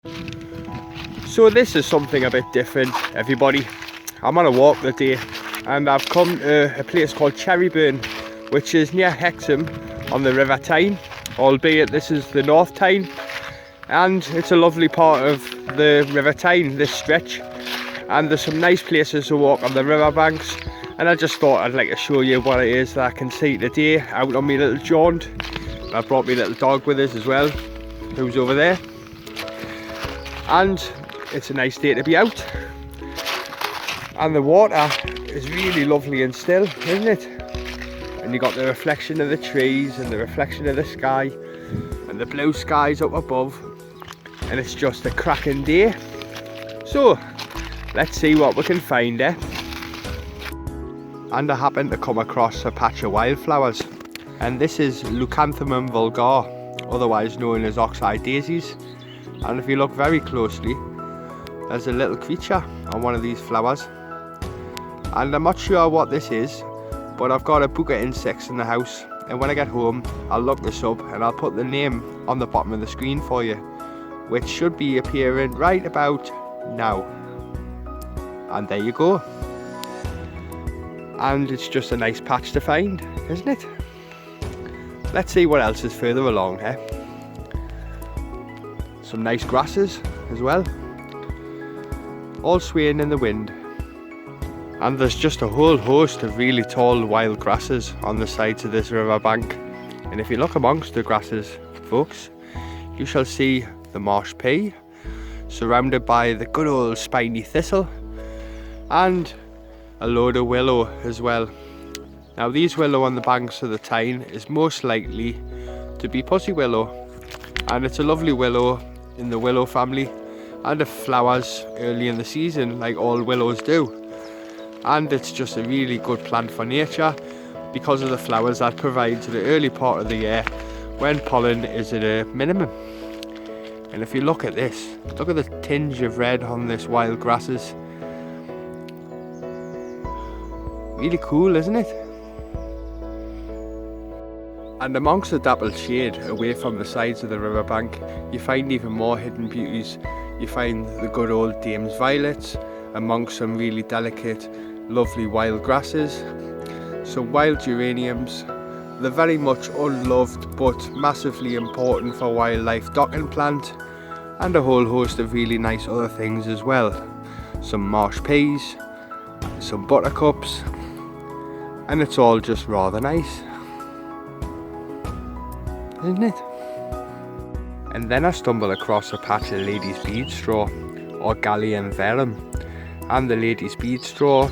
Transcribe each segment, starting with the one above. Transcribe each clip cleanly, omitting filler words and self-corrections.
So this is something a bit different, everybody. I'm on a walk today and I've come to a place called Cherryburn, which is near Hexham on the River Tyne, albeit this is the North Tyne, and it's a lovely part of the River Tyne, this stretch, and there's some nice places to walk on the river banks, and I just thought I'd like to show you what it is that I can see today out on my little jaunt. I've brought my little dog with us as well, who's over there, and it's a nice day to be out, and the water is really lovely and still, isn't it? And you got the reflection of the trees and the reflection of the sky and the blue skies up above, and it's just a cracking day. So let's see what we can find there. And I happened to come across a patch of wildflowers, and this is Leucanthemum vulgar, otherwise known as oxeye daisies. And if you look very closely, there's a little creature on one of these flowers, and I'm not sure what this is, but I've got a book of insects in the house, and when I get home I'll look this up and I'll put the name on the bottom of the screen for you, which should be appearing right about now. And there you go. And it's just a nice patch to find, isn't it? Let's see what else is further along here. Some nice grasses as well, all swaying in the wind. And there's just a whole host of really tall wild grasses on the sides of this river bank. And if you look amongst the grasses, folks, you shall see the marsh pea, surrounded by the good old spiny thistle, and a load of willow as well. Now these willow on the banks of the Tyne is most likely to be pussy willow, and it's a lovely willow in the willow family, and it flowers early in the season like all willows do. And it's just a really good plant for nature because of the flowers that provide to the early part of the year when pollen is at a minimum. And if you look at this, look at the tinge of red on this wild grasses. Really cool, isn't it? And amongst the dappled shade away from the sides of the riverbank, you find even more hidden beauties. You find the good old dame's violets amongst some really delicate, lovely wild grasses, some wild geraniums, the very much unloved but massively important for wildlife docking plant, and a whole host of really nice other things as well. Some marsh peas, some buttercups, and it's all just rather nice, isn't it? And then I stumbled across a patch of lady's bead straw, or Gallium verum, and the lady's bead straw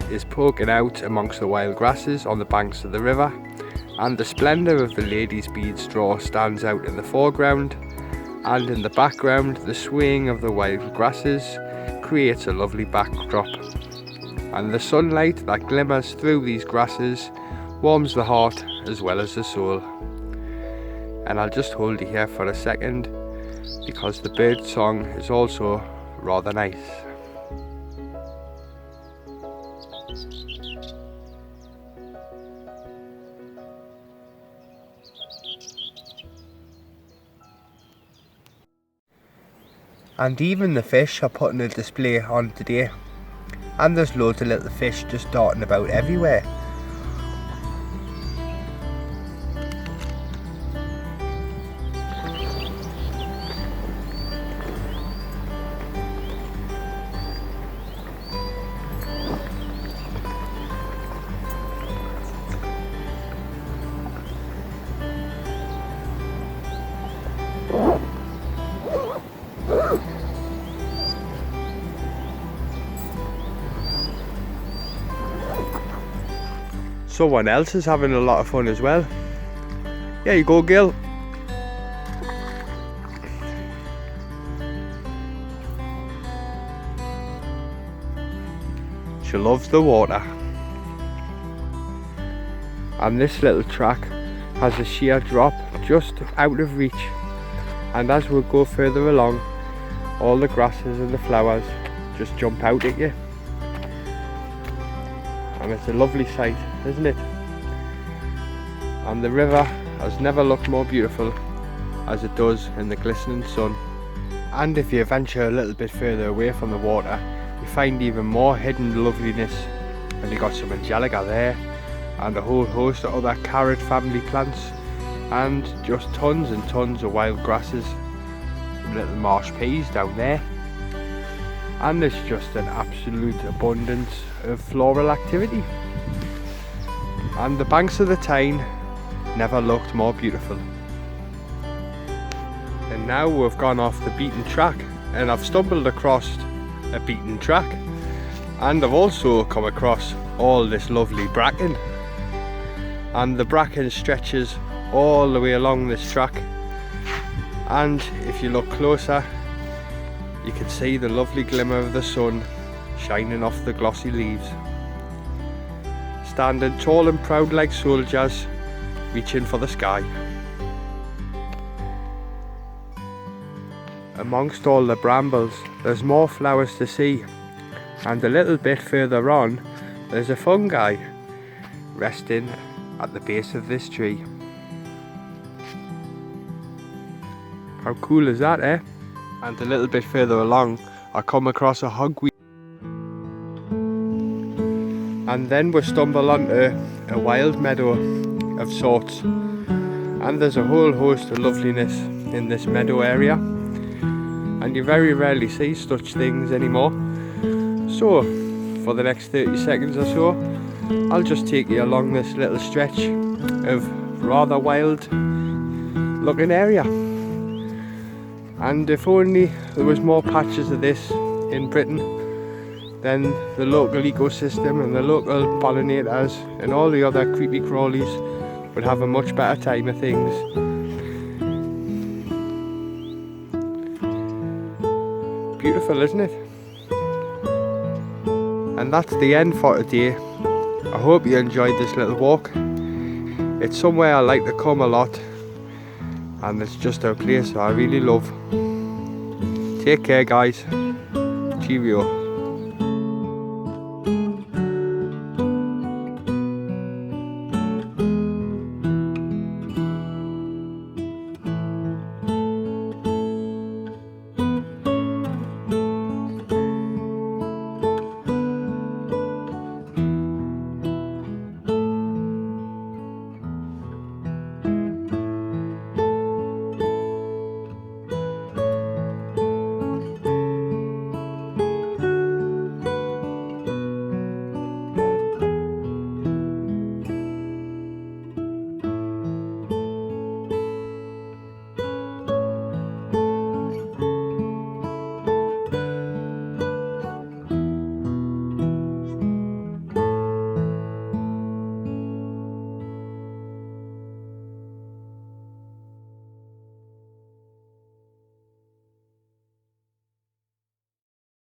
is poking out amongst the wild grasses on the banks of the river, and the splendour of the lady's bead straw stands out in the foreground, and in the background the swaying of the wild grasses creates a lovely backdrop, and the sunlight that glimmers through these grasses warms the heart as well as the soul. And I'll just hold you here for a second because the bird song is also rather nice. And even the fish are putting a display on today, and there's loads of little fish just darting about everywhere. Someone else is having a lot of fun as well. There you go, Gil. She loves the water. And this little track has a sheer drop just out of reach, and as we go further along, all the grasses and the flowers just jump out at you, and it's a lovely sight, isn't it? And the river has never looked more beautiful as it does in the glistening sun. And if you venture a little bit further away from the water, you find even more hidden loveliness. And you got some angelica there, and a whole host of other carrot family plants, and just tons and tons of wild grasses, some little marsh peas down there, and there's just an absolute abundance of floral activity. And the banks of the Tyne never looked more beautiful. And now we've gone off the beaten track, and I've stumbled across a beaten track, and I've also come across all this lovely bracken, and the bracken stretches all the way along this track, and if you look closer you can see the lovely glimmer of the sun shining off the glossy leaves, standing tall and proud like soldiers reaching for the sky. Amongst all the brambles there's more flowers to see, and a little bit further on there's a fungi resting at the base of this tree. How cool is that, eh? And a little bit further along I come across a hogweed, and then we stumble onto a wild meadow of sorts, and there's a whole host of loveliness in this meadow area, and you very rarely see such things anymore. So for the next 30 seconds or so I'll just take you along this little stretch of rather wild looking area. And if only there was more patches of this in Britain, then the local ecosystem and the local pollinators and all the other creepy crawlies would have a much better time of things. Beautiful, isn't it? And that's the end for today. I hope you enjoyed this little walk. It's somewhere I like to come a lot, and it's just a place I really love. Take care guys. Cheerio.